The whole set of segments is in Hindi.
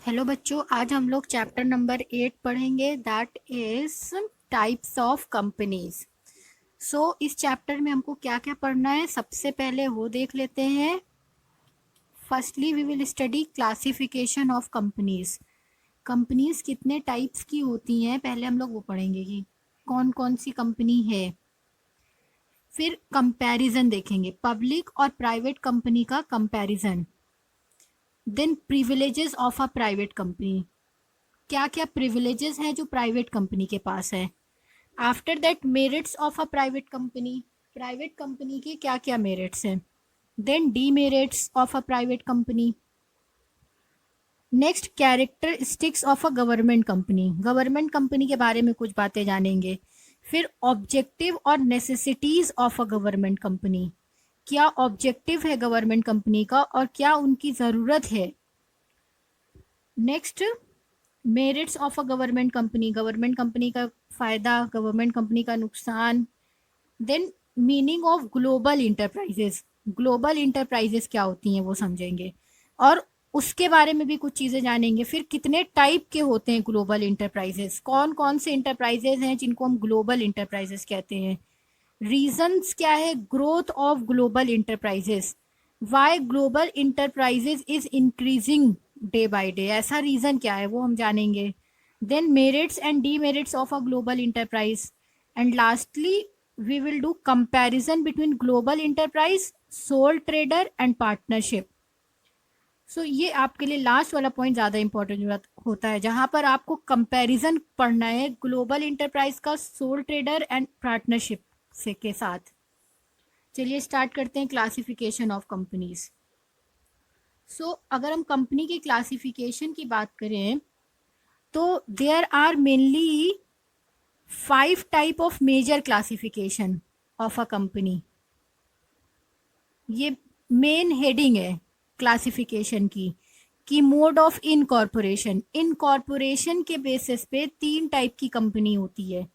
हेलो बच्चों, आज हम लोग चैप्टर नंबर 8 पढ़ेंगे, that is types of companies. इस चैप्टर में हमको क्या क्या पढ़ना है, सबसे पहले वो देख लेते हैं। Firstly we will study classification of companies. Companies कितने टाइप्स की होती हैं, पहले हम लोग वो पढ़ेंगे कि कौन कौन सी कंपनी है। फिर कंपैरिजन देखेंगे, पब्लिक और प्राइवेट कंपनी का कंपैरिजन। Then privileges of a private company, क्या क्या प्रिविलेजेस हैं जो प्राइवेट कंपनी के पास है। After that merits of a private company के क्या क्या मेरिट्स हैं। Then demerits of a private company. Next characteristics of a government company के बारे में कुछ बातें जानेंगे। फिर ऑब्जेक्टिव और necessities of a government company, क्या ऑब्जेक्टिव है गवर्नमेंट कंपनी का और क्या उनकी ज़रूरत है। Next merits of a government company का फ़ायदा, गवर्नमेंट कंपनी का नुकसान। Then meaning of global enterprises क्या होती हैं वो समझेंगे, और उसके बारे में भी कुछ चीज़ें जानेंगे। फिर कितने टाइप के होते हैं ग्लोबल इंटरप्राइजेस, कौन कौन से इंटरप्राइजेस हैं जिनको हम ग्लोबल इंटरप्राइजेस कहते हैं। रीजंस क्या है growth of global enterprises, why global enterprises is increasing day by day, ऐसा रीजन क्या है वो हम जानेंगे। Then merits and demerits of a global enterprise, and lastly we will do comparison between global enterprise, sole trader and partnership. ये आपके लिए लास्ट वाला पॉइंट ज़्यादा इंपॉर्टेंट होता है, जहाँ पर आपको कंपैरिजन पढ़ना है ग्लोबल इंटरप्राइज का सोल ट्रेडर एंड पार्टनरशिप से के साथ। चलिए स्टार्ट करते हैं क्लासिफिकेशन ऑफ कंपनीज। अगर हम कंपनी के क्लासिफिकेशन की बात करें तो there are mainly 5 type of major classification of a company. ये मेन हेडिंग है क्लासिफिकेशन की मोड ऑफ इनकॉर्पोरेशन, इनकॉर्पोरेशन के बेसिस पे 3 टाइप की कंपनी होती है,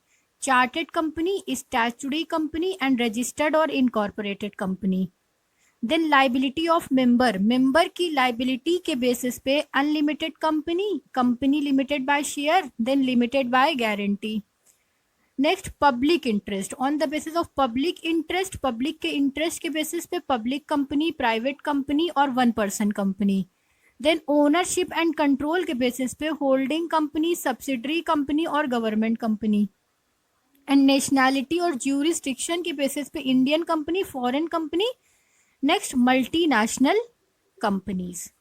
chartered company, statutory company and registered और incorporated company. Then liability of member की लाइबिलिटी के बेसिस पे unlimited company, company limited by share, then limited by guarantee. Next public interest, on the basis of public interest, public के इंटरेस्ट के बेसिस पे पब्लिक कंपनी, प्राइवेट कंपनी और 1 person company. Then ownership and control के बेसिस पे होल्डिंग कंपनी, सब्सिडरी कंपनी और गवर्नमेंट कंपनी। एंड नेशनैलिटी और ज्यूरिस्डिक्शन के बेसिस पे Indian company, foreign company. Next multinational companies.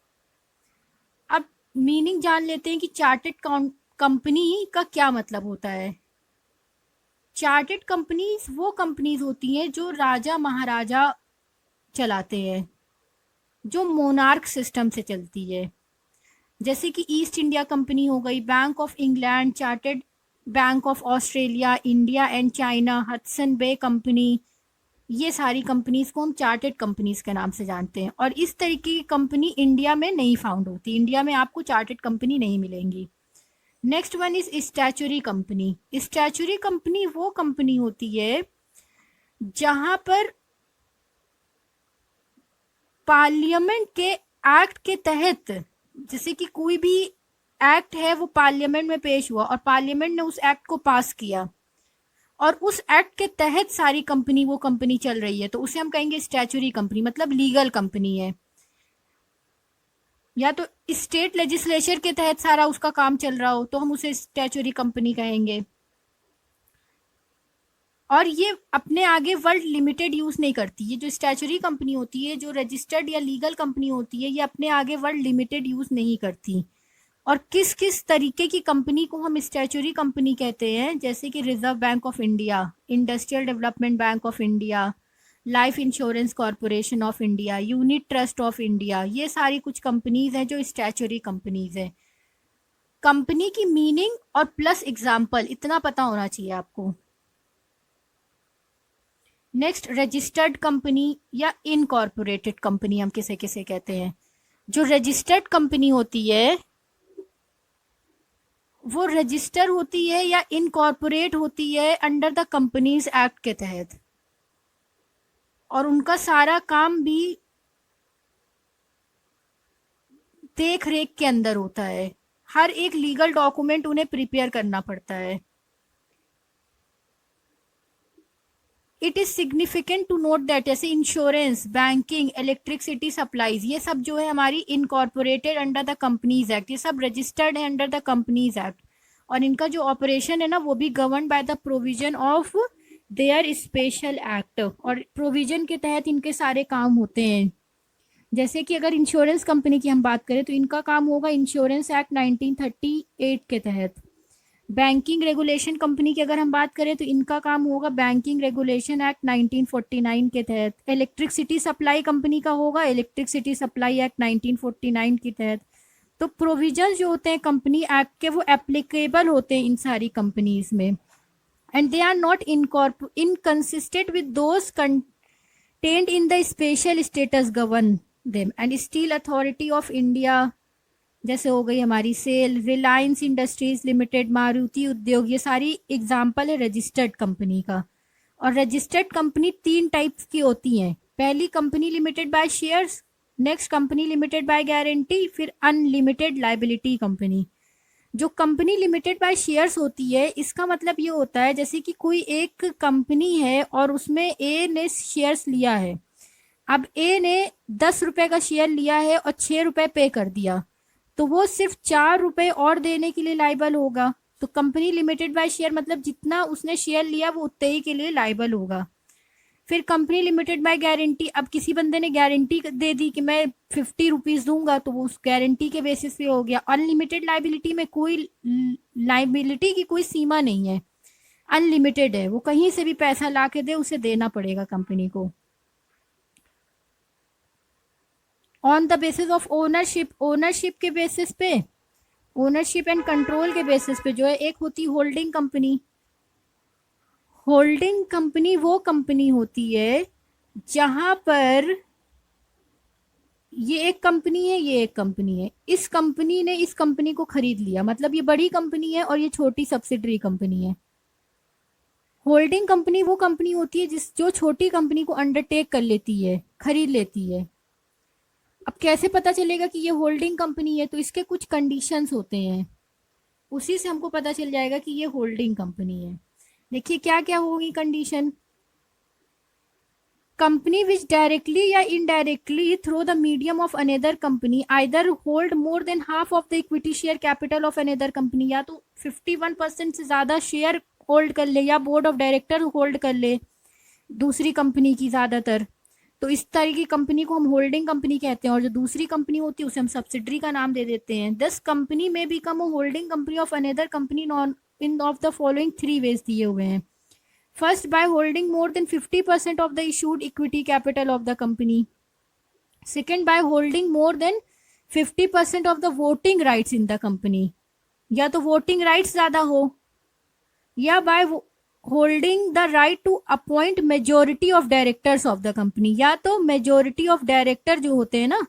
अब मीनिंग जान लेते हैं कि चार्टेड कंपनी का क्या मतलब होता है। चार्टेड कंपनीज वो कंपनीज होती हैं जो राजा महाराजा चलाते हैं, जो मोनार्क सिस्टम से चलती है, जैसे कि ईस्ट इंडिया कंपनी हो गई, bank of England, chartered bank of Australia, India and China, Hudson Bay company. ये सारी कंपनीज को हम चार्टेड कंपनीज के नाम से जानते हैं, और इस तरीके की कंपनी इंडिया में नहीं फाउंड होती, इंडिया में आपको चार्टेड कंपनी नहीं मिलेंगी। Next one is statutory company. Statutory company वो कंपनी होती है जहां पर पार्लियामेंट के एक्ट के तहत, जैसे कि कोई भी एक्ट है वो पार्लियामेंट में पेश हुआ और पार्लियामेंट ने उस एक्ट को पास किया, और उस एक्ट के तहत सारी कंपनी वो कंपनी चल रही है, तो उसे हम कहेंगे स्टैचुरी कंपनी, मतलब लीगल कंपनी है, या तो स्टेट लेजिस्लेचर के तहत सारा उसका काम चल रहा हो तो हम उसे स्टैचुरी कंपनी कहेंगे। और ये अपने आगे वर्ल्ड लिमिटेड यूज नहीं करती, ये जो स्टैचुरी कंपनी होती है, जो रजिस्टर्ड या लीगल कंपनी होती है, ये अपने आगे वर्ल्ड लिमिटेड यूज नहीं करती। और किस किस तरीके की कंपनी को हम स्टैचुरी कंपनी कहते हैं, जैसे कि reserve bank of India, industrial development bank of India, life insurance corporation of India, unit trust of India, ये सारी कुछ कंपनीज हैं जो स्टैचुरी कंपनीज हैं। कंपनी की मीनिंग और प्लस एग्जाम्पल इतना पता होना चाहिए आपको। नेक्स्ट रजिस्टर्ड कंपनी या इनकॉर्पोरेटेड कंपनी हम किसे किसे कहते हैं। जो रजिस्टर्ड कंपनी होती है वो रजिस्टर होती है या इनकॉर्पोरेट होती है अंडर द कंपनीज एक्ट के तहत, और उनका सारा काम भी देख रेख के अंदर होता है, हर एक लीगल डॉक्यूमेंट उन्हें प्रिपेयर करना पड़ता है। It is significant to note that जैसे इंश्योरेंस, बैंकिंग, इलेक्ट्रिसिटी सप्लाईज, ये सब जो है हमारी incorporated under the companies act, ये सब रजिस्टर्ड है अंडर द कंपनीज एक्ट, और इनका जो ऑपरेशन है ना वो भी govern by the provision of their special act, और प्रोविजन के तहत इनके सारे काम होते हैं। जैसे कि अगर इंश्योरेंस कंपनी की हम बात करें तो इनका काम होगा इंश्योरेंस एक्ट 1938 के तहत। बैंकिंग रेगुलेशन कंपनी की अगर हम बात करें तो इनका काम होगा बैंकिंग रेगुलेशन एक्ट 1949 के तहत। इलेक्ट्रिसिटी सप्लाई कंपनी का होगा इलेक्ट्रिसिटी सप्लाई एक्ट 1949 के तहत। तो प्रोविजन जो होते हैं कंपनी एक्ट के वो एप्लीकेबल होते हैं इन सारी कंपनीज में, and they are not inconsistent with those content in the special status govern them. And steel authority of India जैसे हो गई हमारी SAIL, Reliance Industries Limited, Maruti Udyog, ये सारी एग्जाम्पल है रजिस्टर्ड कंपनी का। और रजिस्टर्ड कंपनी 3 टाइप्स की होती हैं। पहली company limited by shares, next company limited by guarantee, फिर अनलिमिटेड लाइबिलिटी कंपनी। जो कंपनी लिमिटेड बाय शेयर्स होती है इसका मतलब ये होता है जैसे कि कोई एक कंपनी है और उसमें ए ने शेयर्स लिया है। अब ए ने 10 रुपए का शेयर लिया है और 6 रुपए पे कर दिया, तो वो सिर्फ 4 रुपए और देने के लिए लाइबल होगा। तो कंपनी लिमिटेड बाय शेयर मतलब जितना उसने शेयर लिया वो उतने ही के लिए लाइबल होगा। फिर कंपनी लिमिटेड बाय गारंटी, अब किसी बंदे ने गारंटी दे दी कि मैं 50 रुपीज दूंगा तो वो उस गारंटी के बेसिस पे हो गया। अनलिमिटेड लाइबिलिटी में कोई लाइबिलिटी की कोई सीमा नहीं है, अनलिमिटेड है, वो कहीं से भी पैसा ला के दे उसे देना पड़ेगा कंपनी को। On the basis of ownership, ownership के बेसिस पे, ओनरशिप एंड कंट्रोल के बेसिस पे जो है एक होती होल्डिंग कंपनी। होल्डिंग कंपनी वो कंपनी होती है जहां पर ये एक कंपनी है, ये एक कंपनी है, इस कंपनी ने इस कंपनी को खरीद लिया, मतलब ये बड़ी कंपनी है और ये छोटी सब्सिडरी कंपनी है। होल्डिंग कंपनी वो कंपनी होती है जो छोटी कंपनी को अंडरटेक कर लेती है, खरीद लेती है। अब कैसे पता चलेगा कि ये होल्डिंग कंपनी है, तो इसके कुछ कंडीशंस होते हैं, उसी से हमको पता चल जाएगा कि ये होल्डिंग कंपनी है। देखिए क्या क्या होगी कंडीशन। कंपनी विच डायरेक्टली या indirectly through the medium of another company either hold more than half of the equity share capital of another company, या तो 51% से ज्यादा शेयर होल्ड कर ले या बोर्ड ऑफ डायरेक्टर होल्ड कर ले दूसरी कंपनी की ज्यादातर, तो इस तरह की कंपनी को हम होल्डिंग कंपनी कहते हैं। और जो दूसरी कंपनी होती है उसे हम सब्सिडरी का नाम दे देते हैं। दिस कंपनी में become a holding company of another company in of the following 3 ways दिए हुए हैं। First, by holding more than 50% of the issued equity capital of the company. Second, by holding more than 50% of the voting rights in the company, या तो वोटिंग राइट्स ज्यादा हो, या by holding the right to appoint majority of directors of the company, या तो मेजोरिटी ऑफ डायरेक्टर जो होते हैं ना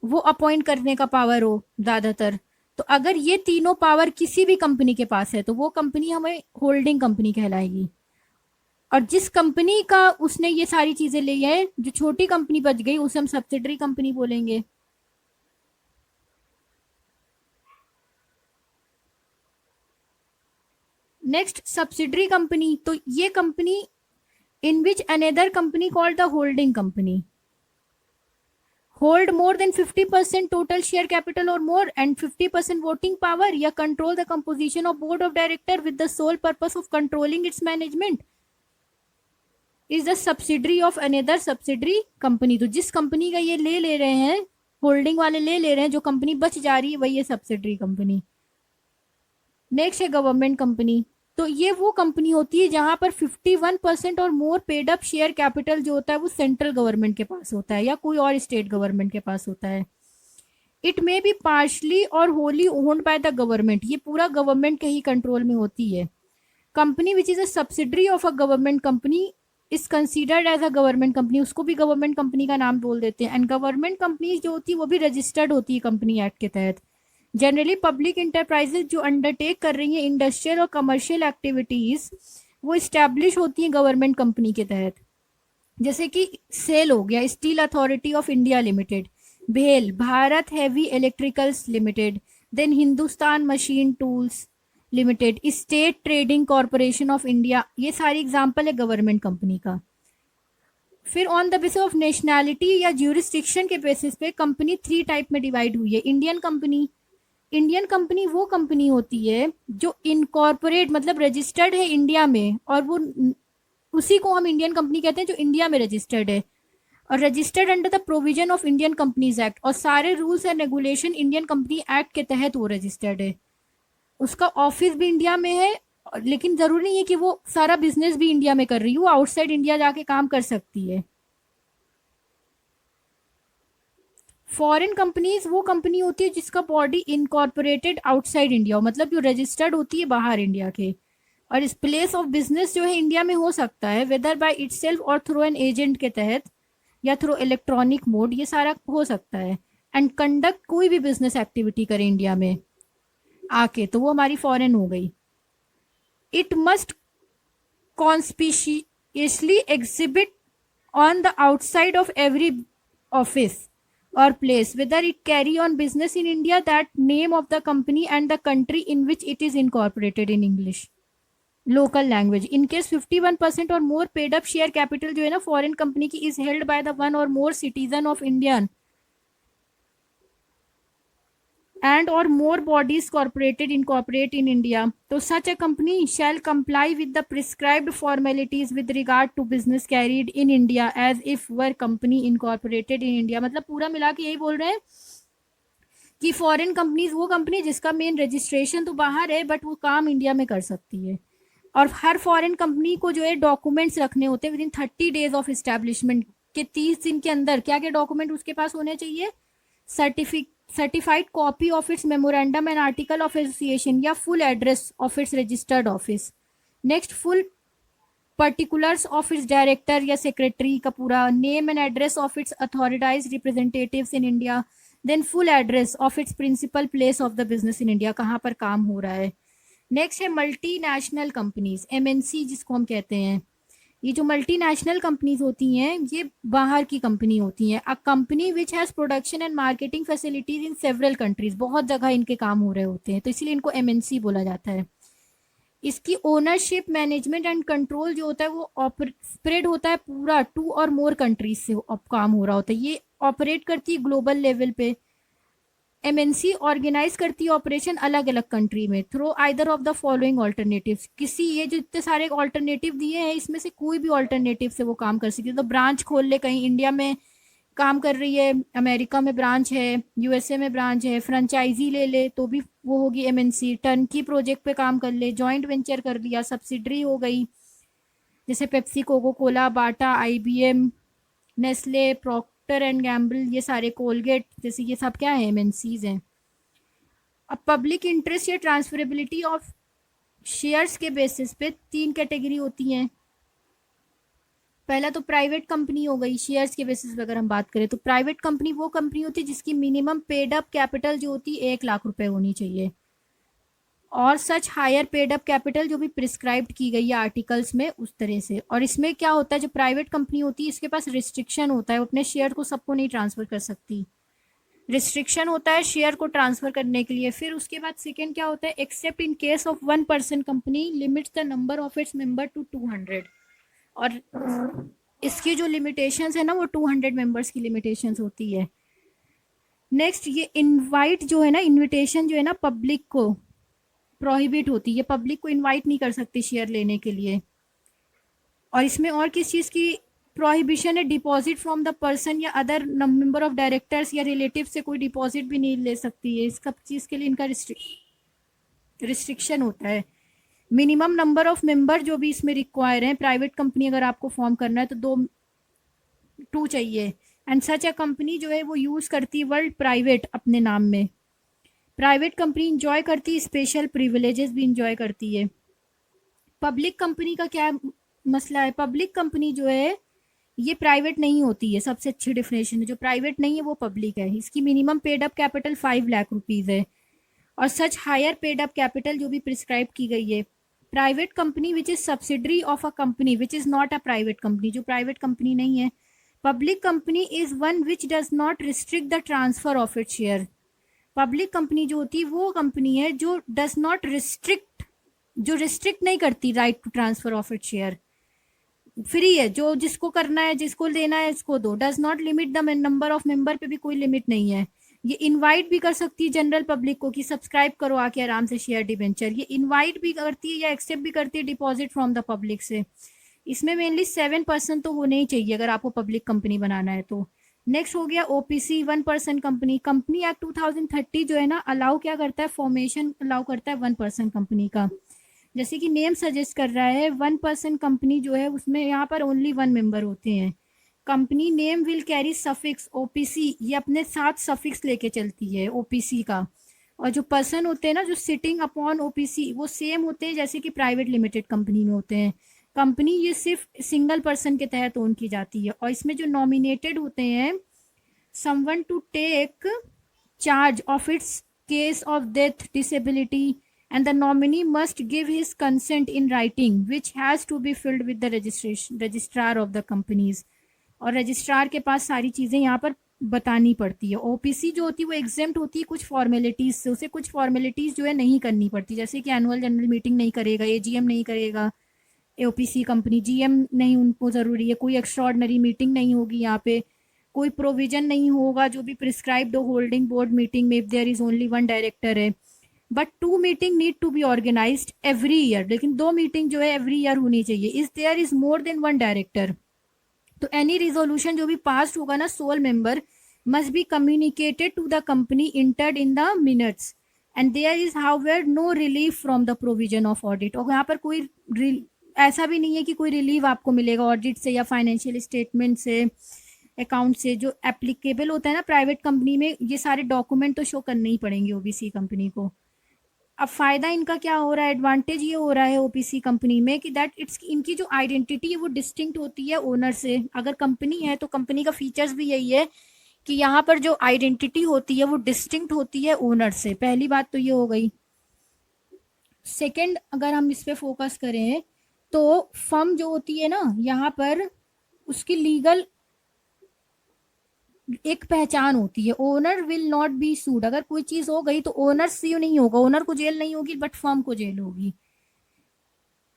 वो अपॉइंट करने का पावर हो ज्यादातर। तो अगर ये तीनों पावर किसी भी कंपनी के पास है तो वो कंपनी हमें होल्डिंग कंपनी कहलाएगी। और जिस कंपनी का उसने ये सारी चीजें ली है, जो छोटी कंपनी बच गई, उसे हम सब्सिडरी कंपनी बोलेंगे। नेक्स्ट, सब्सिडरी कंपनी, तो ये company in which another company called the holding company hold more than 50% total share capital or more and 50% voting power, या control the composition of board of director with the sole purpose of controlling its management, is the subsidiary of another subsidiary company। तो जिस कंपनी का ये ले रहे हैं, होल्डिंग वाले ले रहे हैं, जो कंपनी बच जा रही है वही है सब्सिडरी कंपनी। नेक्स्ट है गवर्नमेंट कंपनी, तो ये वो कंपनी होती है जहां पर 51% और मोर पेड अप शेयर कैपिटल जो होता है वो सेंट्रल गवर्नमेंट के पास होता है या कोई और स्टेट गवर्नमेंट के पास होता है। इट मे बी पार्शली और wholly owned by the government, ये पूरा गवर्नमेंट के ही कंट्रोल में होती है। Company which is a subsidiary of a government company is considered as a government company, उसको भी गवर्नमेंट कंपनी का नाम बोल देते हैं। एंड गवर्नमेंट कंपनी जो होती है वो भी रजिस्टर्ड होती है कंपनी एक्ट के तहत। जनरली पब्लिक इंटरप्राइजेज जो अंडरटेक कर रही हैं इंडस्ट्रियल और कमर्शियल एक्टिविटीज वो इस्टेब्लिश होती हैं गवर्नमेंट कंपनी के तहत। जैसे कि सेल हो गया, steel authority of India limited, भेल, Bharat heavy electricals limited, then Hindustan machine tools limited, state trading corporation of India, ये सारी एग्जाम्पल है गवर्नमेंट कंपनी का। फिर on the basis of nationality या ज्यूरिस्डिक्शन के बेसिस पे कंपनी 3 टाइप में डिवाइड हुई है। इंडियन कंपनी, इंडियन कंपनी वो कंपनी होती है जो इनकॉर्पोरेट मतलब रजिस्टर्ड है इंडिया में, और वो उसी को हम इंडियन कंपनी कहते हैं जो इंडिया में रजिस्टर्ड है और registered under the provision of Indian companies act, और सारे rules and regulation Indian company act के तहत वो रजिस्टर्ड है। उसका ऑफिस भी इंडिया में है, लेकिन जरूरी नहीं है कि वो सारा बिजनेस भी इंडिया में कर रही हो, आउटसाइड इंडिया जाके काम कर सकती है। फॉरेन कंपनीज वो कंपनी होती है जिसका बॉडी इनकॉर्पोरेटेड आउटसाइड इंडिया हो, मतलब जो रजिस्टर्ड होती है बाहर इंडिया के, और इस प्लेस ऑफ बिजनेस जो है इंडिया में हो सकता है, वेदर बाय इटसेल्फ और थ्रू एन एजेंट के तहत या थ्रू इलेक्ट्रॉनिक मोड, ये सारा हो सकता है। एंड कंडक्ट कोई भी बिजनेस एक्टिविटी करे इंडिया में आके, तो वो हमारी फॉरेन हो गई। It must conspicuously exhibit on the outside of every office or place, whether it carry on business in India, that name of the company and the country in which it is incorporated in English local language. In case 51% or more paid up share capital जो है ना foreign company की is held by the one or more citizen of Indian and or more bodies incorporate in India, so such a company shall comply with the prescribed formalities with regard to business carried in India as if were company incorporated in India। मतलब पूरा मिला के यही बोल रहे हैं कि फॉरेन कंपनीज वो कंपनी जिसका मेन रजिस्ट्रेशन तो बाहर है बट वो काम इंडिया में कर सकती है। और हर फॉरेन कंपनी को जो है डॉक्यूमेंट्स रखने होते हैं with in 30 days of establishment के 30 दिन के अंदर। क्या क्या डॉक्यूमेंट उसके पास होने चाहिए? Certified copy of its memorandum and article of association या full address of its registered office. Next, full particulars of its director या सेक्रेटरी का पूरा name and address of its authorised representatives in India. Then full address of its principal place of the business in India, कहाँ पर काम हो रहा है। नेक्स्ट है मल्टीनेशनल कंपनीज, एमएनसी जिसको हम कहते हैं। ये जो मल्टीनेशनल कंपनीज होती हैं ये बाहर की कंपनी होती हैं। अ company which has production and marketing facilities in several countries, बहुत जगह इनके काम हो रहे होते हैं तो इसलिए इनको एमएनसी बोला जाता है। इसकी ओनरशिप, मैनेजमेंट एंड कंट्रोल जो होता है वो स्प्रेड होता है पूरा 2 और मोर कंट्रीज से काम हो रहा होता है। ये ऑपरेट करती है ग्लोबल लेवल पे। एमएनसी ऑर्गेनाइज करती है ऑपरेशन अलग अलग कंट्री में through either of the following alternatives, किसी ये जो इतने सारे ऑल्टरनेटिव दिए हैं इसमें से कोई भी ऑल्टरनेटिव से वो काम कर सकती है। तो ब्रांच खोल ले, कहीं इंडिया में काम कर रही है, अमेरिका में ब्रांच है, यूएसए में ब्रांच है, फ्रेंचाइजी ले ले तो भी वो होगी एमएनसी। टर्नकी प्रोजेक्ट पे काम कर ले, जॉइंट वेंचर कर लिया, सब्सिडरी हो गई, जैसे Pepsi, Coca Cola, Bata, IBM, Nestle, Procter and Gamble, ये सारे, कोलगेट, जैसे ये सब क्या है? एमएनसीज हैं। अब पब्लिक इंटरेस्ट या ट्रांसफरेबिलिटी ऑफ शेयर्स के बेसिस पे 3 कैटेगरी होती हैं। पहला तो प्राइवेट कंपनी हो गई। शेयर्स के बेसिस पे अगर हम बात करें तो प्राइवेट कंपनी वो कंपनी होती है जिसकी मिनिमम पेड अप कैपिटल जो होती है 1 लाख रुपए होनी चाहिए, और such higher paid up capital जो भी प्रिस्क्राइब्ड की गई है आर्टिकल्स में उस तरह से। और इसमें क्या होता है, जो प्राइवेट कंपनी होती है इसके पास रिस्ट्रिक्शन होता है, वो अपने शेयर को सबको नहीं ट्रांसफर कर सकती, रिस्ट्रिक्शन होता है शेयर को ट्रांसफर करने के लिए। फिर उसके बाद सेकेंड क्या होता है, except in case of 1 person company limits the number of its member to 200, और इसकी जो लिमिटेशंस है ना वो 200 मेंबर्स की लिमिटेशंस होती है। नेक्स्ट, ये इनवाइट जो है ना, इनविटेशन जो है ना पब्लिक को प्रोहिबिट होती है, पब्लिक को इनवाइट नहीं कर सकती शेयर लेने के लिए। और इसमें और किस चीज़ की प्रोहिबिशन है, डिपॉजिट फ्रॉम द पर्सन या अदर मेंबर ऑफ डायरेक्टर्स या रिलेटिव से कोई डिपॉजिट भी नहीं ले सकती है। इस सब चीज़ के लिए इनका रिस्ट्रिक्शन होता है। मिनिमम नंबर ऑफ मेंबर जो भी इसमें रिक्वायर है, प्राइवेट कंपनी अगर आपको फॉर्म करना है तो 2 चाहिए। एंड सच अ कंपनी जो है वो यूज़ करती है वर्ल्ड प्राइवेट अपने नाम में। प्राइवेट कंपनी इंजॉय करती है स्पेशल प्रिविलेजेस भी इंजॉय करती है। पब्लिक कंपनी का क्या मसला है, पब्लिक कंपनी जो है ये प्राइवेट नहीं होती है, सबसे अच्छी डिफिनेशन है। जो प्राइवेट नहीं है वो पब्लिक है। इसकी minimum paid up capital 5 lakh rupees है, और such higher paid up capital जो भी प्रिस्क्राइब की गई है। Private company which is subsidiary of a company which is not a private company, जो प्राइवेट कंपनी नहीं है, public company is one which does not restrict the transfer of it share. Public company जो होती है वो कंपनी है जो डज नॉट रिस्ट्रिक्ट, जो रिस्ट्रिक्ट नहीं करती right to transfer of it share. Free है, जो जिसको करना है जिसको लेना है इसको दो। Does not limit the number of member पे भी कोई लिमिट नहीं है। ये इनवाइट भी कर सकती है जनरल पब्लिक को कि सब्सक्राइब करो आके आराम से शेयर डिबेंचर। ये इनवाइट भी करती है या एक्सेप्ट भी करती है डिपॉजिट फ्रॉम द पब्लिक से। इसमें मेनली 7% तो होने ही चाहिए अगर आपको पब्लिक कंपनी बनाना है तो। नेक्स्ट हो गया ओपीसी 1% कंपनी। कंपनी एक्ट 2030 जो है ना अलाउ क्या करता है, फॉर्मेशन अलाउ करता है 1% कंपनी का। जैसे कि नेम सजेस्ट कर रहा है 1% कंपनी जो है उसमें यहाँ पर ओनली 1 मेंबर होते हैं। Company name will carry suffix OPC, ये अपने साथ सफिक्स लेके चलती है ओपीसी का। और जो पर्सन होते हैं ना जो सिटिंग अपॉन ओपीसी वो सेम होते हैं जैसे कि प्राइवेट लिमिटेड कंपनी में होते हैं। कंपनी ये सिर्फ सिंगल पर्सन के तहत ओन की जाती है। और इसमें जो नॉमिनेटेड होते हैं someone to take charge of its case of death disability and the nominee must give his consent in writing which has to be filled with the registrar of the companies। और रजिस्ट्रार के पास सारी चीज़ें यहाँ पर बतानी पड़ती है। ओपीसी जो होती है वो एग्जेम्प्ट होती है कुछ फॉर्मेलिटीज से, उसे कुछ फॉर्मेलिटीज जो है नहीं करनी पड़ती, जैसे कि एनुअल जनरल मीटिंग नहीं करेगा, एजीएम नहीं करेगा ओपीसी कंपनी, जीएम नहीं उनको ज़रूरी है, कोई एक्स्ट्राऑर्डिनरी मीटिंग नहीं होगी यहाँ पे, कोई प्रोविजन नहीं होगा जो भी प्रिस्क्राइब्ड हो होल्डिंग बोर्ड मीटिंग में if there is only 1 director है। But 2 meeting need to be organised every year, लेकिन 2 मीटिंग जो है एवरी ईयर होनी चाहिए। Is there is more than 1 director तो एनी रिजोल्यूशन जो भी पास होगा ना sole member must be communicated to the company entered in the minutes and there is however no relief from the provision of audit. और यहाँ पर कोई ऐसा भी नहीं है कि कोई रिलीफ आपको मिलेगा ऑडिट से या फाइनेंशियल स्टेटमेंट से, अकाउंट से। जो एप्लीकेबल होता है ना प्राइवेट कंपनी में ये सारे डॉक्यूमेंट तो शो करने ही पड़ेंगे ओबीसी कंपनी को। अब फायदा इनका क्या हो रहा है, एडवांटेज ये हो रहा है ओपीसी कंपनी में कि दैट इट्स इनकी जो आइडेंटिटी है वो डिस्टिंक्ट होती है ओनर से। अगर कंपनी है तो कंपनी का फीचर्स भी यही है कि यहाँ पर जो आइडेंटिटी होती है वो डिस्टिंक्ट होती है ओनर से। पहली बात तो ये हो गई। सेकंड अगर हम इस पे फोकस करें तो फर्म जो होती है ना यहाँ पर उसकी लीगल एक पहचान होती है। ओनर विल नॉट बी सूड, अगर कोई चीज हो गई तो ओनर से नहीं होगा, ओनर को जेल नहीं होगी बट फर्म को जेल होगी।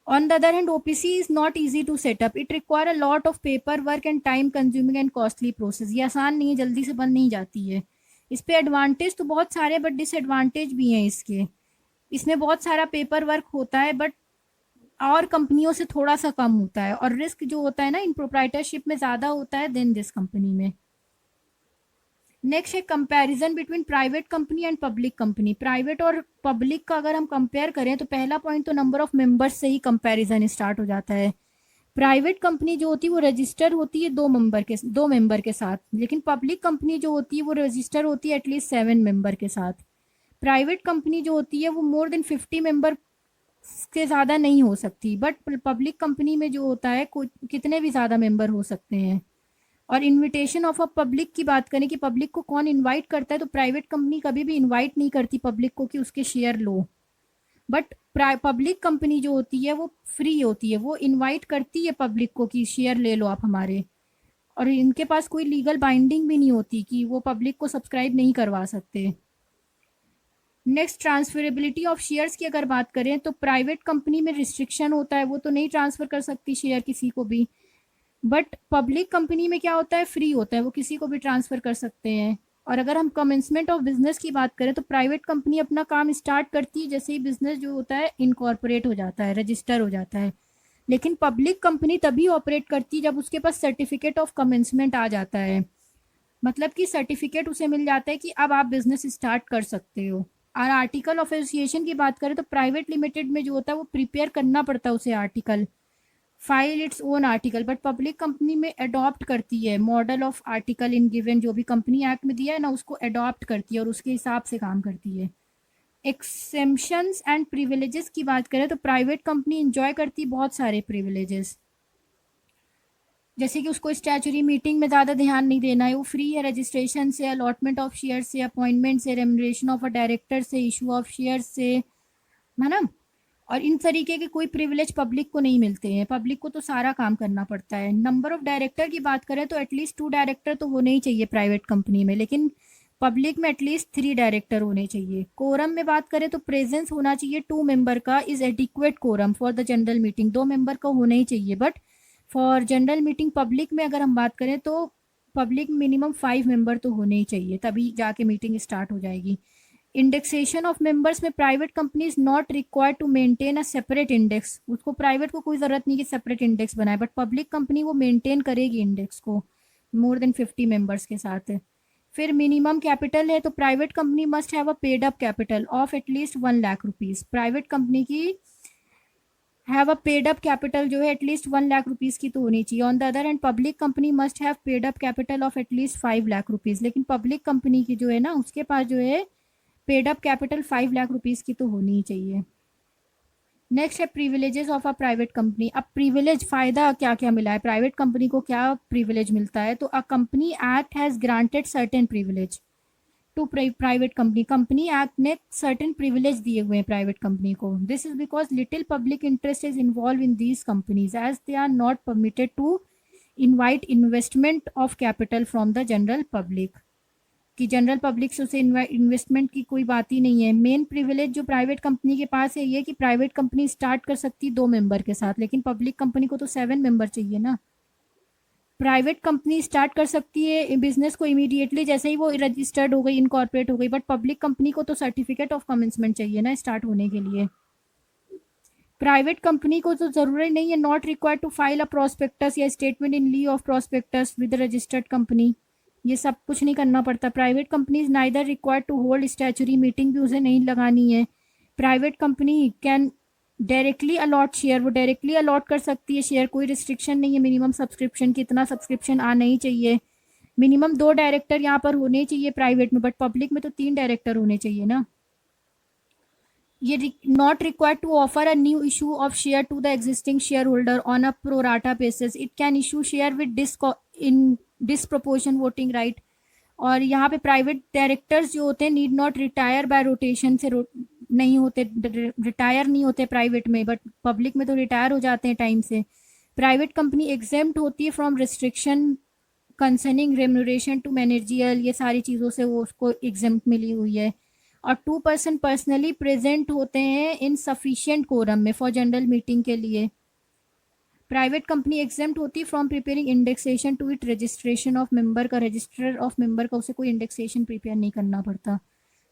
On the other hand OPC is not easy to set up, it require a lot of paper work and time consuming and costly process. ये आसान नहीं है, जल्दी से बन नहीं जाती है। इस पे एडवांटेज तो बहुत सारे बट डिसएडवांटेज भी हैं इसके। इसमें बहुत सारा पेपर वर्क होता है बट और कंपनियों से थोड़ा सा कम होता है, और रिस्क जो होता है ना इन प्रोप्राइटरशिप में ज़्यादा होता है देन दिस कंपनी में। नेक्स्ट है comparison between private company and public company. Private और पब्लिक का अगर हम कंपेयर करें तो पहला पॉइंट तो नंबर ऑफ मेंबर्स से ही कंपैरिजन स्टार्ट हो जाता है। प्राइवेट कंपनी जो होती है वो रजिस्टर होती है 2 मेंबर के साथ, लेकिन पब्लिक कंपनी जो होती है वो रजिस्टर होती है एटलीस्ट 7 मेंबर के साथ। प्राइवेट कंपनी जो होती है वो मोर देन 50 मेंबर के ज़्यादा नहीं हो सकती, बट पब्लिक कंपनी में जो होता है कितने भी ज़्यादा मेंबर हो सकते हैं। और इनविटेशन ऑफ अ पब्लिक की बात करें कि पब्लिक को कौन इनवाइट करता है तो प्राइवेट कंपनी कभी भी इनवाइट नहीं करती पब्लिक को कि उसके share low, but public company जो होती है वो फ्री होती है, वो इनवाइट करती है पब्लिक को कि शेयर ले लो आप हमारे। और इनके पास कोई लीगल बाइंडिंग भी नहीं होती कि वो पब्लिक को सब्सक्राइब नहीं करवा सकते। नेक्स्ट ट्रांसफरेबिलिटी ऑफ शेयर्स की अगर बात करें तो प्राइवेट कंपनी में रिस्ट्रिक्शन होता है, वो तो नहीं ट्रांसफ़र कर सकती शेयर किसी को भी, बट पब्लिक कंपनी में क्या होता है फ्री होता है, वो किसी को भी ट्रांसफ़र कर सकते हैं। और अगर हम कमेंसमेंट ऑफ बिजनेस की बात करें तो प्राइवेट कंपनी अपना काम स्टार्ट करती है जैसे ही बिजनेस जो होता है इनकॉर्पोरेट हो जाता है, रजिस्टर हो जाता है। लेकिन पब्लिक कंपनी तभी ऑपरेट करती है जब उसके पास सर्टिफिकेट ऑफ कमेंसमेंट आ जाता है, मतलब कि सर्टिफिकेट उसे मिल जाता है कि अब आप बिजनेस स्टार्ट कर सकते हो। और आर्टिकल ऑफ एसोसिएशन की बात करें तो प्राइवेट लिमिटेड में जो होता है वो प्रिपेयर करना पड़ता है उसे article, file its own article, but public company में अडॉप्ट करती है model of article in given जो भी कंपनी एक्ट में दिया है ना उसको अडॉप्ट करती है और उसके हिसाब से काम करती है। एक्सेम्पशंस एंड प्रिविलेजेस की बात करें तो प्राइवेट कंपनी इंजॉय करती है बहुत सारे प्रिविलेजेस, जैसे कि उसको स्टैचुरी मीटिंग में ज़्यादा ध्यान नहीं देना है, वो फ्री है रजिस्ट्रेशन से, अलॉटमेंट ऑफ शेयर से, अपॉइंटमेंट से, रेमुनरेशन ऑफ अ डायरेक्टर से, इशू ऑफ शेयर से, है ना। और इन तरीके के कोई प्रिविलेज पब्लिक को नहीं मिलते हैं, पब्लिक को तो सारा काम करना पड़ता है। नंबर ऑफ डायरेक्टर की बात करें तो एटलीस्ट 2 डायरेक्टर तो होने ही चाहिए प्राइवेट कंपनी में, लेकिन पब्लिक में एटलीस्ट 3 डायरेक्टर होने चाहिए। कोरम में बात करें तो प्रेजेंस होना चाहिए 2 मेंबर का is adequate quorum for the general meeting, 2 member का होना ही चाहिए। But for general meeting public में अगर हम बात करें तो पब्लिक मिनिमम 5 मेंबर तो होने ही चाहिए, तभी जाके मीटिंग स्टार्ट हो जाएगी। इंडेक्सेशन ऑफ मेंबर्स में private company is not required to maintain a separate index, उसको प्राइवेट को कोई ज़रूरत नहीं कि सेपरेट इंडेक्स बनाए, बट पब्लिक कंपनी वो मेंटेन करेगी इंडेक्स को मोर देन 50 मेंबर्स के साथ। फिर मिनिमम कैपिटल है तो private company must have a paid up capital of at least 1 lakh rupees, private company की have a paid up capital जो है एटलीस्ट 1 लाख रुपीज़ की तो होनी चाहिए। On the other hand public company must have paid up capital of at least 5 lakh rupees, लेकिन पब्लिक कंपनी की जो है ना उसके पास जो है paid up capital 5 lakh rupees की तो होनी ही चाहिए। नेक्स्ट है privileges of a private company. अब प्रिविलेज फ़ायदा क्या क्या मिला है प्राइवेट कंपनी को, क्या प्रिविलेज मिलता है, तो uh company act has granted certain privilege to private company, company act ने सर्टेन प्रिविलेज दिए हुए हैं प्राइवेट कंपनी को। This is because little public interest is involve in these companies as they are not permitted to invite investment of capital from the general public, कि जनरल पब्लिक से उसे इन्वेस्टमेंट की कोई बात ही नहीं है। मेन प्रिविलेज जो प्राइवेट कंपनी के पास है ये कि प्राइवेट कंपनी स्टार्ट कर सकती है 2 मेंबर के साथ, लेकिन पब्लिक कंपनी को तो 7 मेंबर चाहिए ना। प्राइवेट कंपनी स्टार्ट कर सकती है बिजनेस को इमीडिएटली जैसे ही वो रजिस्टर्ड हो गई, इनकॉर्पोरेट हो गई, बट पब्लिक कंपनी को तो सर्टिफिकेट ऑफ कमेंसमेंट चाहिए ना स्टार्ट होने के लिए। प्राइवेट कंपनी को तो जरूरी नहीं है, not required to file a prospectus या statement in lieu of prospectus with registered company, ये सब कुछ नहीं करना पड़ता। Private company is neither required to hold statutory meeting भी उसे नहीं लगानी है। Private company can directly allot share, वो डायरेक्टली अलॉट कर सकती है शेयर, कोई रिस्ट्रिक्शन नहीं है मिनिमम सब्सक्रिप्शन की, इतना सब्सक्रिप्शन आना ही चाहिए। मिनिमम 2 डायरेक्टर यहाँ पर होने चाहिए प्राइवेट में, बट पब्लिक में तो 3 डायरेक्टर होने चाहिए ना। ये not required to offer a new issue of share to the existing share holder on a pro rata basis, it can issue share with in disproportion voting right. और यहाँ पे प्राइवेट डायरेक्टर्स जो होते हैं need not retire by rotation से नहीं होते, रिटायर नहीं होते प्राइवेट में, बट पब्लिक में तो रिटायर हो जाते हैं टाइम से। प्राइवेट कंपनी एग्जेम्प्ट होती है from restriction concerning remuneration to managerial, ये सारी चीज़ों से वो उसको एग्जेम्प्ट मिली हुई है। और 2% पर्सनली प्रेजेंट होते हैं इन सफिशियंट कोरम में फॉर जनरल मीटिंग के लिए। प्राइवेट कंपनी एग्जेम्प्ट होती है from preparing indexation to it registration of member का, रजिस्टर ऑफ मेंबर का उसे कोई इंडेक्सेशन प्रिपेयर नहीं करना पड़ता।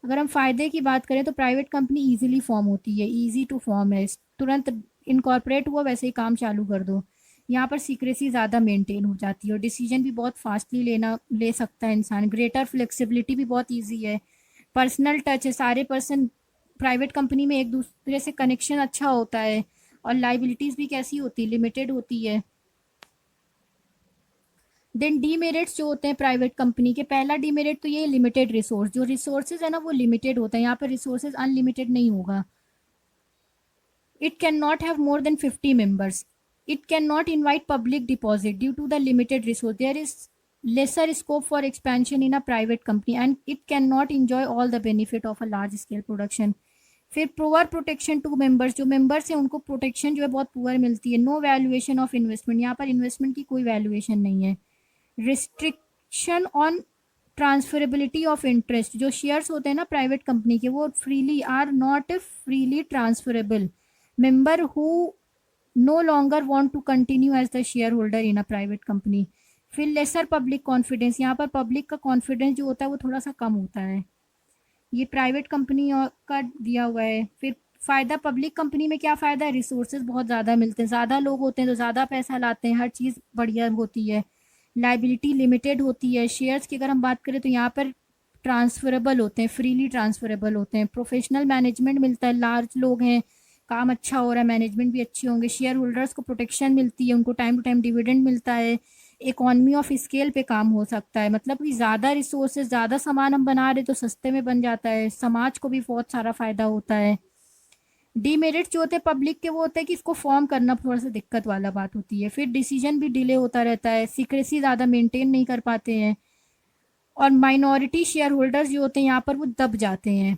अगर हम फ़ायदे की बात करें तो प्राइवेट कंपनी ईजिली फॉर्म होती है, ईजी टू फॉर्म है, तुरंत इनकॉर्पोरेट हुआ वैसे ही काम चालू कर दो। यहाँ पर सीक्रेसी ज़्यादा मेंटेन हो जाती है और डिसीजन भी बहुत फास्टली ले सकता है इंसान। ग्रेटर फ्लेक्सिबिलिटी भी बहुत ईजी है, पर्सनल टच है, सारे पर्सन प्राइवेट कंपनी में एक दूसरे से कनेक्शन अच्छा होता है। और लाइबिलिटीज़ भी कैसी होती है, लिमिटेड होती है। देन डीमेरिट्स जो होते हैं प्राइवेट कंपनी के, पहला डीमेरिट तो ये लिमिटेड रिसोर्स, जो रिसोर्सेज है ना वो लिमिटेड होता है, यहाँ पर रिसोर्सेज अनलिमिटेड नहीं होगा। It can not have more than 50 members, it can not invite public deposit due to the limited resource, there is lesser scope for expansion in a private company and it cannot enjoy all the benefit of a large scale production। फिर पुअर प्रोटेक्शन टू मेंबर्स, जो मेंबर्स हैं उनको प्रोटेक्शन जो है बहुत पुअर मिलती है। नो वैल्यूएशन ऑफ इन्वेस्टमेंट, यहाँ पर इन्वेस्टमेंट की कोई वैल्यूएशन नहीं है। Restriction on transferability of interest, जो शेयर्स होते हैं ना प्राइवेट कंपनी के वो freely are not freely transferable, member who no longer want to continue as the share holder in a private company. फिर लेसर पब्लिक कॉन्फिडेंस, यहाँ पर पब्लिक का कॉन्फिडेंस जो होता है वो थोड़ा सा कम होता है, ये प्राइवेट कंपनी का दिया हुआ है। फिर फ़ायदा पब्लिक कंपनी में क्या फ़ायदा है, रिसोर्सेज बहुत ज़्यादा मिलते हैं, ज़्यादा लोग होते हैं तो ज़्यादा पैसा लाते हैं, हर चीज़ बढ़िया होती है। लाइबिलिटी लिमिटेड होती है। शेयर्स की अगर हम बात करें तो यहाँ पर ट्रांसफरेबल होते हैं, फ्रीली ट्रांसफरेबल होते हैं। प्रोफेशनल मैनेजमेंट मिलता है, लार्ज लोग हैं, काम अच्छा हो रहा है, मैनेजमेंट भी अच्छे होंगे। शेयर होल्डर्स को प्रोटेक्शन मिलती है, उनको टाइम टू टाइम डिविडेंड मिलता है। इकोनॉमी ऑफ स्केल पे काम हो सकता है, मतलब कि ज़्यादा रिसोर्सेज, ज़्यादा सामान हम बना रहे तो सस्ते में बन जाता है, समाज को भी बहुत सारा फ़ायदा होता है। डीमेरिट्स जो होते हैं पब्लिक के वो होते हैं कि इसको फॉर्म करना थोड़ा सा दिक्कत वाला बात होती है। फिर डिसीजन भी डिले होता रहता है, सीक्रेसी ज़्यादा मेंटेन नहीं कर पाते हैं। और माइनॉरिटी शेयर होल्डर्स जो होते हैं यहाँ पर वो दब जाते हैं।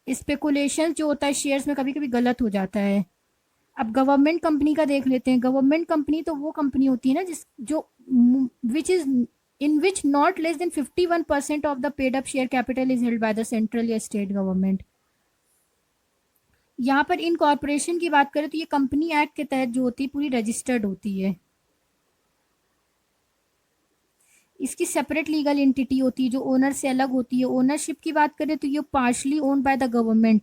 स्पेकुलेशन जो होता है शेयर्स में कभी कभी गलत हो जाता है। अब गवर्नमेंट कंपनी का देख लेते हैं। गवर्नमेंट कंपनी तो वो कंपनी होती है ना जिस जो which is in which not less than 51% of the paid up share capital is held by the central या स्टेट गवर्नमेंट। यहाँ पर इन कॉर्पोरेशन की बात करें तो ये कंपनी एक्ट के तहत जो होती है पूरी रजिस्टर्ड होती है। इसकी सेपरेट लीगल एंटिटी होती है जो ओनर से अलग होती है। ओनरशिप की बात करें तो ये partially owned by the government,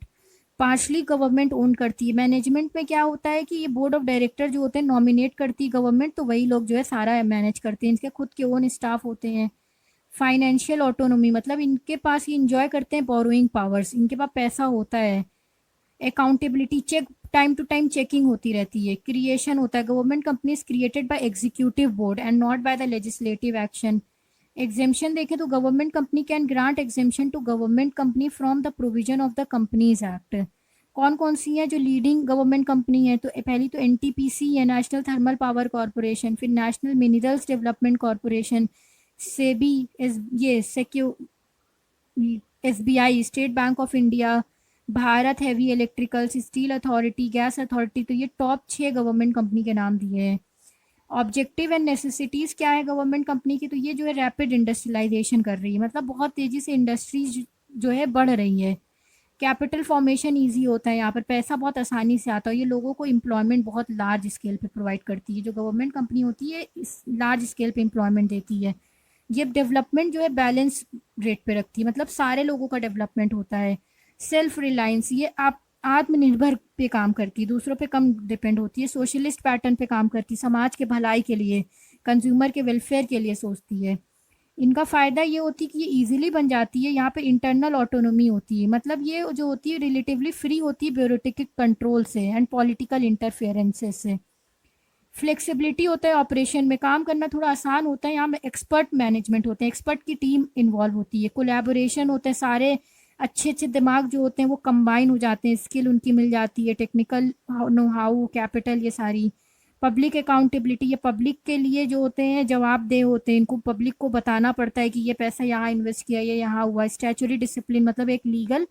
partially government own करती है। मैनेजमेंट में क्या होता है कि ये बोर्ड ऑफ डायरेक्टर जो होते हैं नॉमिनेट करती है गवर्नमेंट, तो वही लोग जो है सारा मैनेज करते हैं। इनके खुद के ओन स्टाफ होते हैं। फाइनेंशियल ऑटोनोमी मतलब इनके पास ये इंजॉय करते हैं बोरोइंग पावर्स, इनके पास पैसा होता है। Accountability check, time to time checking होती रहती है। क्रिएशन होता है, government company is created by executive board and not by the legislative action. Exemption देखें तो government company can grant exemption to government company from the provision of the companies act. कौन कौन सी है जो लीडिंग गवर्नमेंट कंपनी है? तो पहली तो एनटीपीसी है, नेशनल थर्मल पावर कॉरपोरेशन, फिर national minerals development corporation, SEBI, ये सेक्यू, SBI, state bank of India, Bharat heavy electricals, steel authority, gas authority. तो ये टॉप 6 गवर्नमेंट कंपनी के नाम दिए हैं। ऑब्जेक्टिव एंड नेसेसिटीज क्या है गवर्नमेंट कंपनी की? तो ये जो है रैपिड इंडस्ट्रियलाइजेशन कर रही है, मतलब बहुत तेजी से इंडस्ट्रीज जो है बढ़ रही है। कैपिटल फॉर्मेशन ईजी होता है, यहाँ पर पैसा बहुत आसानी से आता है। ये लोगों को एम्प्लॉयमेंट बहुत लार्ज स्केल पे प्रोवाइड करती है। जो गवर्नमेंट कंपनी होती है इस लार्ज स्केल पे एम्प्लॉयमेंट देती है। ये डेवलपमेंट जो है बैलेंस रेट पे रखती है, मतलब सारे लोगों का डेवलपमेंट होता है। सेल्फ रिलायंस, ये आप आत्मनिर्भर पे काम करती है, दूसरों पे कम डिपेंड होती है। सोशलिस्ट पैटर्न पे काम करती है, समाज के भलाई के लिए, कंज्यूमर के वेलफेयर के लिए सोचती है। इनका फ़ायदा ये होती है कि ये इजीली बन जाती है। यहाँ पे इंटरनल ऑटोनोमी होती है, मतलब ये जो होती है रिलेटिवली फ्री होती है ब्यूरोक्रेटिक कंट्रोल से एंड पॉलिटिकल इंटरफेरेंसेस से। फ्लेक्सिबिलिटी होता है, ऑपरेशन में काम करना थोड़ा आसान होता है। यहाँ में एक्सपर्ट मैनेजमेंट होते हैं, एक्सपर्ट की टीम इन्वॉल्व होती है। कोलैबोरेशन होता है, सारे अच्छे अच्छे दिमाग जो होते हैं वो कंबाइन हो जाते हैं, स्किल उनकी मिल जाती है, टेक्निकल नो हाउ, कैपिटल, ये सारी। पब्लिक अकाउंटेबिलिटी, ये पब्लिक के लिए जो होते हैं जवाबदेह होते हैं, इनको पब्लिक को बताना पड़ता है कि ये पैसा यहाँ इन्वेस्ट किया, ये यहाँ हुआ। स्टैचुरी डिसिप्लिन मतलब एक लीगल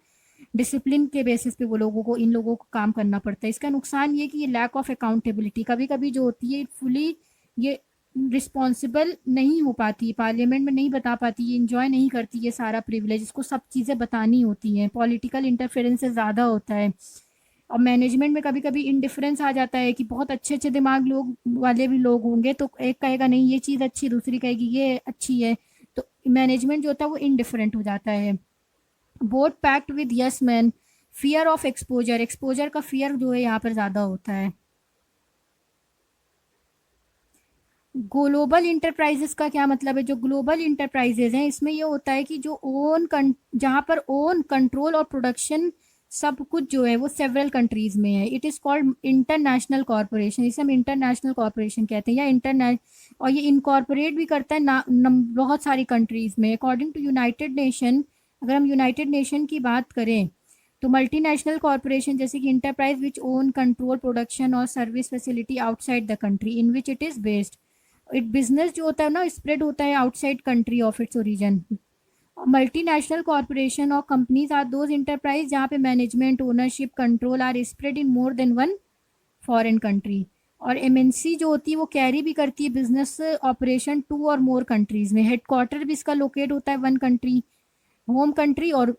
डिसिप्लिन के बेसिस पे वो लोगों को, इन लोगों को काम करना पड़ता है। इसका नुकसान ये कि ये लैक ऑफ अकाउंटेबिलिटी कभी कभी जो होती है फुली ये रिस्पॉन्सिबल नहीं हो पाती, पार्लियामेंट में नहीं बता पाती, ये इंजॉय नहीं करती ये सारा प्रिविलेज, इसको सब चीज़ें बतानी होती हैं। पॉलिटिकल इंटरफेरेंस ज़्यादा होता है। और मैनेजमेंट में कभी कभी इनडिफरेंस आ जाता है कि बहुत अच्छे अच्छे दिमाग लोग वाले भी लोग होंगे, तो एक कहेगा नहीं ये चीज़ अच्छी, दूसरी कहेगी ये अच्छी है, तो मैनेजमेंट जो होता है वो इनडिफरेंट हो जाता है। Board pact with yes man, fear of exposure, exposure का फियर जो है यहाँ पर ज़्यादा होता है। ग्लोबल इंटरप्राइजेस का क्या मतलब है? जो ग्लोबल इंटरप्राइजेज हैं इसमें ये होता है कि जो जहाँ पर ओन कंट्रोल और प्रोडक्शन सब कुछ जो है वो सेवरल कंट्रीज में है। It is called international corporation, इसे हम इंटरनेशनल कॉरपोरेशन कहते हैं, या इंटरनेट। और ये इनकॉर्पोरेट भी करता है बहुत सारी कंट्रीज में। अकॉर्डिंग टू यूनाइटेड नेशन, अगर हम यूनाइटेड नेशन की बात करें तो मल्टीनेशनल कॉरपोरेशन जैसे कि enterprise which own control production और service facility outside the country in which it is based. It business जो होता है ना स्प्रेड होता है outside country of its origin. Multinational corporation और कंपनीज आर दोज इंटरप्राइज जहाँ पे management, ownership, control are spread in more than one foreign country. और एमएनसी जो होती है वो कैरी भी करती है बिजनेस ऑपरेशन टू और मोर कंट्रीज में। हेडक्वार्टर भी इसका लोकेट होता है वन कंट्री, होम कंट्री, और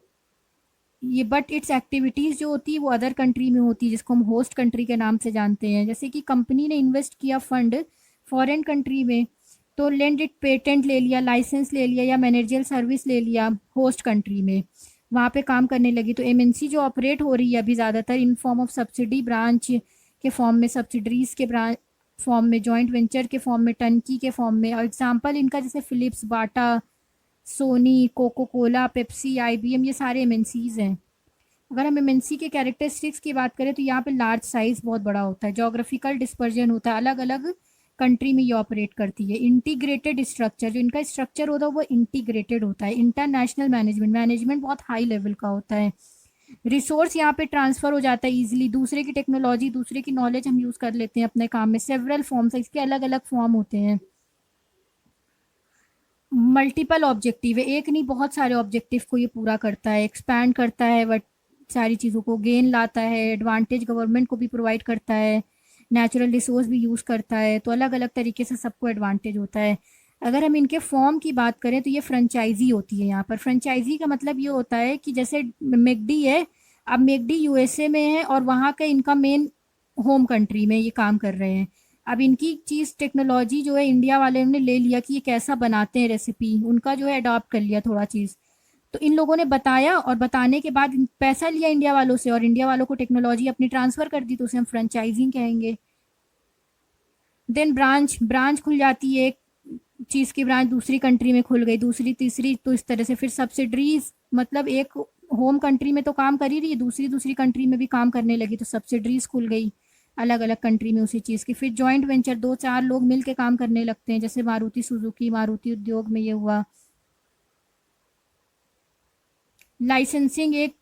ये बट इट्स एक्टिविटीज़ जो होती है वो अदर कंट्री में होती है, जिसको हम होस्ट कंट्री के नाम से जानते हैं। जैसे कि कंपनी ने इन्वेस्ट किया फंड फॉरेन कंट्री में, तो लेंड इट पेटेंट ले लिया, लाइसेंस ले लिया, या मैनेजरियल सर्विस ले लिया होस्ट कंट्री में, वहाँ पे काम करने लगी। तो एमएनसी जो ऑपरेट हो रही है अभी ज़्यादातर in form of subsidy branch के फॉर्म में, सब्सिडरीज के ब्रांच फॉर्म में, जॉइंट वेंचर के फॉर्म में, टर्की के फॉर्म में। और एग्जाम्पल इनका जैसे Philips, Bata, Sony, Coca Cola, Pepsi, IBM, ये सारे एमएनसीज हैं। अगर हम एमएनसी के कैरेक्टरिस्टिक्स की बात करें तो यहाँ पे लार्ज साइज बहुत बड़ा होता है, जोग्राफिकल डिस्पर्जन होता है, अलग अलग कंट्री में ये ऑपरेट करती है। इंटीग्रेटेड स्ट्रक्चर, जो इनका स्ट्रक्चर होता है वो इंटीग्रेटेड होता है। इंटरनेशनल मैनेजमेंट, मैनेजमेंट बहुत हाई लेवल का होता है। रिसोर्स यहाँ पे ट्रांसफर हो जाता है इजीली, दूसरे की टेक्नोलॉजी, दूसरे की नॉलेज हम यूज़ कर लेते हैं अपने काम में। सेवरल फॉर्म्स, इसके अलग अलग फॉर्म होते हैं। मल्टीपल ऑब्जेक्टिव है, एक नहीं बहुत सारे ऑब्जेक्टिव को ये पूरा करता है, एक्सपैंड करता है, बट सारी चीज़ों को गेन लाता है, एडवांटेज गवर्नमेंट को भी प्रोवाइड करता है, नेचुरल रिसोर्स भी यूज़ करता है, तो अलग अलग तरीके से सबको एडवांटेज होता है। अगर हम इनके फॉर्म की बात करें तो ये फ्रेंचाइजी होती है। यहाँ पर फ्रेंचाइजी का मतलब ये होता है कि जैसे मैकडी है, अब मैकडी यूएसए में है और वहाँ का इनका मेन होम कंट्री में ये काम कर रहे हैं। अब इनकी चीज़ टेक्नोलॉजी जो है इंडिया वाले ने ले लिया कि ये कैसा बनाते हैं, रेसिपी उनका जो है अडॉप्ट कर लिया थोड़ा चीज़। तो इन लोगों ने बताया और बताने के बाद पैसा लिया इंडिया वालों से और इंडिया वालों को टेक्नोलॉजी अपनी ट्रांसफ़र कर दी, तो उसे हम फ्रेंचाइजिंग कहेंगे। देन ब्रांच ब्रांच खुल जाती है, एक चीज़ की ब्रांच दूसरी कंट्री में खुल गई, दूसरी तीसरी, तो इस तरह से फिर सब्सिडरीज, मतलब एक होम कंट्री में तो काम कर ही रही है, दूसरी दूसरी कंट्री में भी काम करने लगी, तो सब्सिडरीज खुल गई अलग अलग कंट्री में उसी चीज़ की। फिर जॉइंट वेंचर, दो चार लोग मिल के काम करने लगते हैं, जैसे मारुति सुजुकी, मारुति उद्योग में ये हुआ। लाइसेंसिंग, एक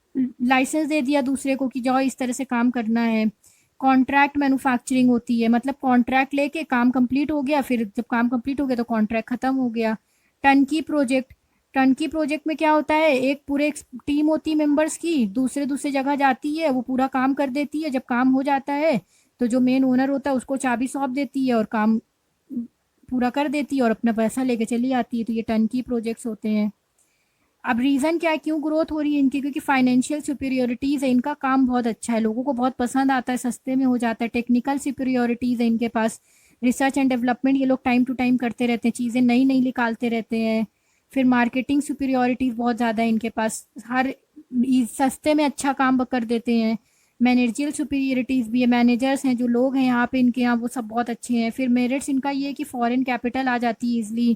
लाइसेंस दे दिया दूसरे को कि जाओ इस तरह से काम करना है। कॉन्ट्रैक्ट मैन्युफैक्चरिंग होती है, मतलब कॉन्ट्रैक्ट लेके काम कंप्लीट हो गया, फिर जब काम कंप्लीट हो गया तो कॉन्ट्रैक्ट ख़त्म हो गया। टर्नकी प्रोजेक्ट, टर्नकी प्रोजेक्ट में क्या होता है, एक पूरे टीम होती है मेंबर्स की, दूसरे दूसरे जगह जाती है, वो पूरा काम कर देती है। जब काम हो जाता है तो जो मेन ओनर होता है उसको चाबी सौंप देती है और काम पूरा कर देती है और अपना पैसा लेके चली आती है। तो ये टर्नकी प्रोजेक्ट्स होते हैं। अब रीज़न क्या है, क्यों ग्रोथ हो रही है इनकी, क्योंकि फाइनेंशियल सुपीरियोरिटीज़ है, इनका काम बहुत अच्छा है, लोगों को बहुत पसंद आता है, सस्ते में हो जाता है। टेक्निकल सुपीरियोरिटीज़ है इनके पास, रिसर्च एंड डेवलपमेंट ये लोग टाइम टू टाइम करते रहते हैं, चीज़ें नई नई निकालते रहते हैं। फिर मार्केटिंग सुपीरियोरिटीज़ बहुत ज़्यादा है इनके पास, हर सस्ते में अच्छा काम कर देते हैं। मैनेजरियल सुपीरियरिटीज़ भी है, मैनेजर्स हैं जो लोग हैं यहाँ पे इनके यहाँ, वो सब बहुत अच्छे हैं। फिर मेरिट्स इनका ये है कि फॉरेन कैपिटल आ जाती है ईजिली,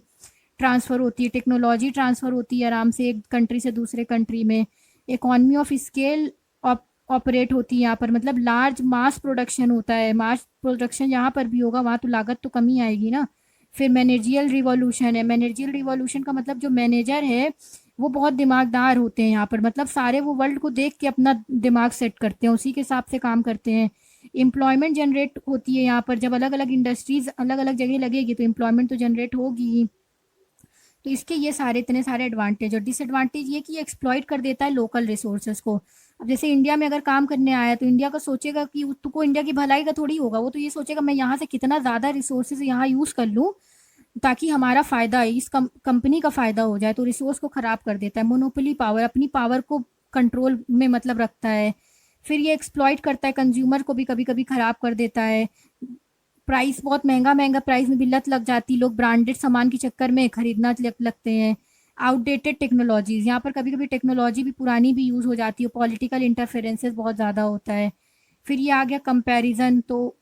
ट्रांसफ़र होती है, टेक्नोलॉजी ट्रांसफ़र होती है आराम से एक कंट्री से दूसरे कंट्री में। इकॉनमी ऑफ स्केल ऑपरेट होती है यहाँ पर, मतलब लार्ज मास प्रोडक्शन होता है, मास प्रोडक्शन जहाँ पर भी होगा वहाँ तो लागत तो कम ही आएगी ना। फिर मैनेजियल रिवॉल्यूशन है, मैनेजियल रिवॉल्यूशन का मतलब जो मैनेजर है वो बहुत दिमागदार होते हैं यहाँ पर, मतलब सारे वो वर्ल्ड को देख के अपना दिमाग सेट करते हैं, उसी के हिसाब से काम करते हैं। एम्प्लॉयमेंट जनरेट होती है यहाँ पर, जब अलग अलग इंडस्ट्रीज़ अलग अलग जगह लगेगी तो एम्प्लॉयमेंट तो जनरेट होगी ही। तो इसके ये सारे इतने सारे एडवांटेज, और डिसएडवांटेज ये कि एक्सप्लॉइट कर देता है लोकल रिसोर्सेज को। अब जैसे इंडिया में अगर काम करने आया तो इंडिया का सोचेगा कि उसको इंडिया की भलाई का थोड़ी होगा, वो तो ये सोचेगा मैं यहाँ से कितना ज़्यादा रिसोर्सेज यहाँ यूज़ कर लूँ ताकि हमारा फ़ायदा, इस कंपनी का फ़ायदा हो जाए, तो रिसोर्स को ख़राब कर देता है। मोनोपोली पावर, अपनी पावर को कंट्रोल में मतलब रखता है। फिर ये एक्सप्लॉइट करता है कंज्यूमर को भी, कभी कभी ख़राब कर देता है। प्राइस बहुत महंगा महंगा प्राइस में भी लत लग जाती, लोग ब्रांडेड सामान के चक्कर में खरीदना लगते हैं। आउटडेटेड टेक्नोलॉजीज़, यहाँ पर कभी कभी टेक्नोलॉजी भी पुरानी भी यूज़ हो जाती है, पॉलिटिकल इंटरफेरेंसेस बहुत ज़्यादा होता है। फिर ये आ गया कंपैरिजन। तो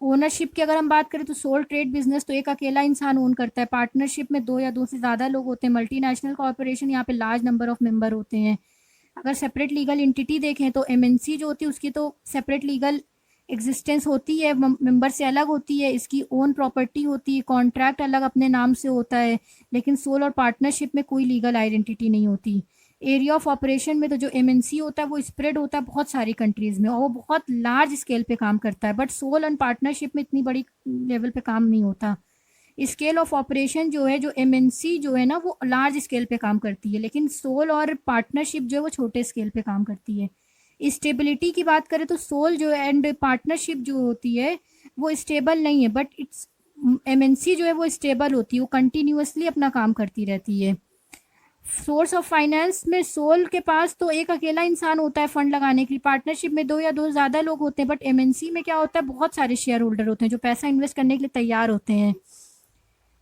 ओनरशिप की अगर हम बात करें तो सोल ट्रेड बिजनेस तो एक अकेला इंसान ओन करता है, पार्टनरशिप में दो या दो से ज़्यादा लोग होते हैं, मल्टीनेशनल कॉर्पोरेशन यहाँ पे लार्ज नंबर ऑफ मेंबर होते हैं। अगर सेपरेट लीगल एंटिटी देखें तो एमएनसी जो होती है उसकी तो सेपरेट लीगल एग्जिस्टेंस होती है, मेंबर से अलग होती है, इसकी ओन प्रॉपर्टी होती है, कॉन्ट्रैक्ट अलग अपने नाम से होता है। लेकिन सोल और पार्टनरशिप में कोई लीगल आइडेंटिटी नहीं होती। एरिया ऑफ ऑपरेशन में तो जो एमएनसी होता है वो स्प्रेड होता है बहुत सारी कंट्रीज़ में और वो बहुत लार्ज स्केल पे काम करता है, बट सोल एंड पार्टनरशिप में इतनी बड़ी लेवल पे काम नहीं होता। स्केल ऑफ ऑपरेशन जो है, जो एमएनसी जो है ना वो लार्ज स्केल पे काम करती है, लेकिन सोल और पार्टनरशिप जो है वो छोटे स्केल पे काम करती है। स्टेबिलिटी की बात करें तो सोल जो है एंड पार्टनरशिप जो होती है वो स्टेबल नहीं है, बट इट्स एमएनसी जो है वो स्टेबल होती है, वो कंटिन्यूअसली अपना काम करती रहती है। सोर्स ऑफ फाइनेंस में सोल के पास तो एक अकेला इंसान होता है फंड लगाने के लिए, पार्टनरशिप में दो या दो ज़्यादा लोग होते हैं, बट एमएनसी में क्या होता है बहुत सारे शेयर होल्डर होते हैं जो पैसा इन्वेस्ट करने के लिए तैयार होते हैं।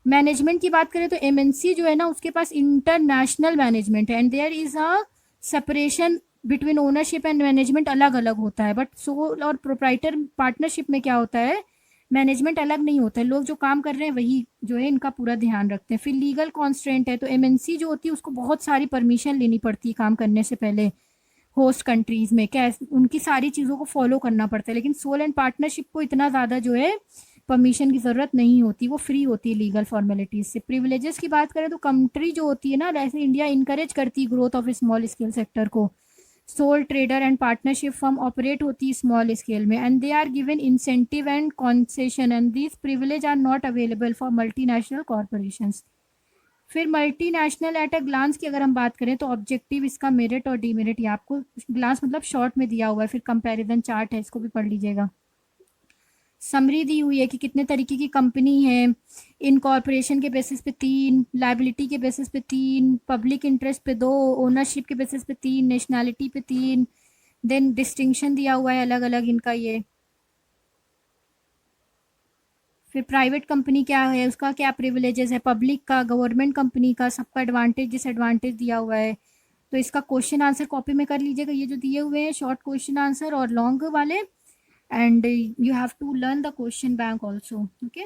मैनेजमेंट की बात करें तो एमएनसी जो है ना उसके पास इंटरनेशनल मैनेजमेंट है and there is a separation between ownership and management अलग अलग होता है, बट सोल और प्रोप्राइटर पार्टनरशिप में क्या होता है मैनेजमेंट अलग नहीं होता है, लोग जो काम कर रहे हैं वही जो है इनका पूरा ध्यान रखते हैं। फिर लीगल कॉन्स्ट्रेंट है, तो एमएनसी जो होती है उसको बहुत सारी परमिशन लेनी पड़ती है काम करने से पहले, होस्ट कंट्रीज़ में क्या उनकी सारी चीज़ों को फॉलो करना पड़ता है। लेकिन सोल एंड पार्टनरशिप को इतना ज़्यादा जो है परमिशन की ज़रूरत नहीं होती, वो फ्री होती है लीगल फॉर्मेलिटीज़ से। प्रिविलेजेस की बात करें तो कंट्री जो होती है ना, जैसे इंडिया इनकरेज करती है growth of small scale sector को, sole trader and partnership firm operate होती है स्मॉल स्केल में and they are given incentive and concession and this privilege are not available for multinational corporations. फिर मल्टीनेशनल एट अ ग्लांस की अगर हम बात करें तो ऑब्जेक्टिव इसका मेरिट और डीमेरिट ये आपको ग्लांस मतलब शॉर्ट में दिया हुआ है, फिर कंपैरिजन चार्ट है, इसको भी पढ़ लीजिएगा। समरी दी हुई है कि कितने तरीके की कंपनी है, इनकॉर्पोरेशन के बेसिस पे 3, लाइबिलिटी के बेसिस पे 3, पब्लिक इंटरेस्ट पे 2, ओनरशिप के बेसिस पे 3, नेशनैलिटी पे 3, देन डिस्टिंक्शन दिया हुआ है अलग अलग इनका ये। फिर प्राइवेट कंपनी क्या है, उसका क्या प्रिविलेजेस है, पब्लिक का, गवर्नमेंट कंपनी का, सबका एडवांटेज डिसएडवांटेज दिया हुआ है। तो इसका क्वेश्चन आंसर कॉपी में कर लीजिएगा, ये जो दिए हुए हैं शॉर्ट क्वेश्चन आंसर और लॉन्ग वाले, and you have to learn the question bank also. Okay.